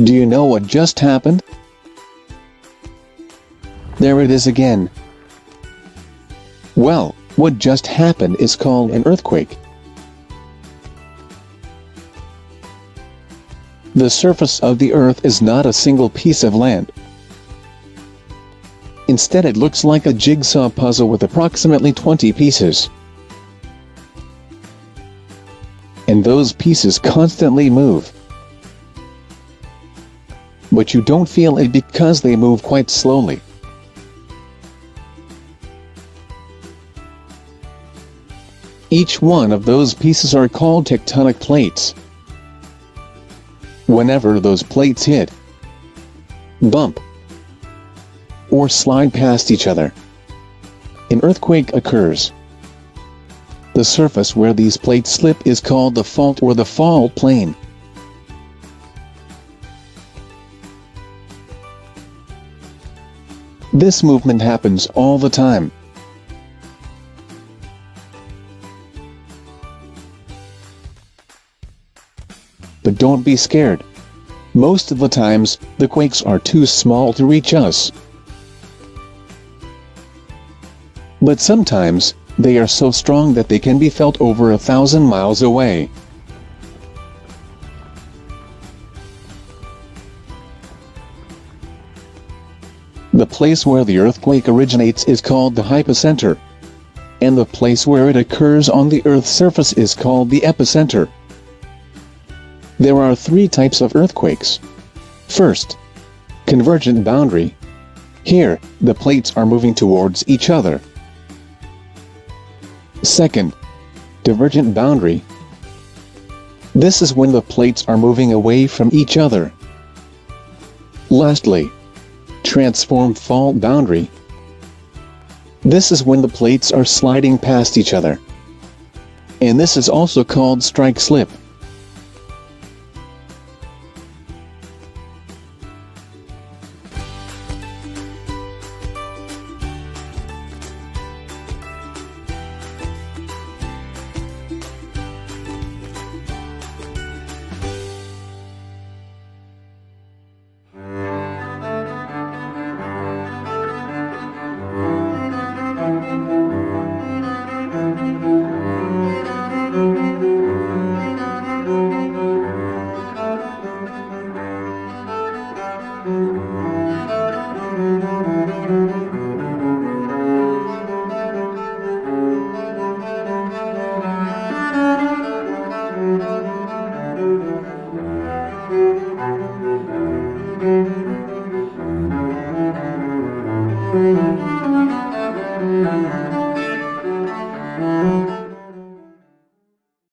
Do you know what just happened? There it is again. Well, what just happened is called an earthquake. The surface of the earth is not a single piece of land. Instead, it looks like a jigsaw puzzle with approximately 20 pieces. And those pieces constantly move. But you don't feel it because they move quite slowly. Each one of those pieces are called tectonic plates. Whenever those plates hit, bump, or slide past each other, an earthquake occurs. The surface where these plates slip is called the fault or the fault plane. This movement happens all the time. But don't be scared. Most of the times, the quakes are too small to reach us. But sometimes, they are so strong that they can be felt over 1,000 miles away. The place where the earthquake originates is called the hypocenter, and the place where it occurs on the Earth's surface is called the epicenter. There are 3 types of earthquakes. First, convergent boundary. Here, the plates are moving towards each other. Second, divergent boundary. This is when the plates are moving away from each other. Lastly, transform fault boundary. This is when the plates are sliding past each other. And this is also called strike slip.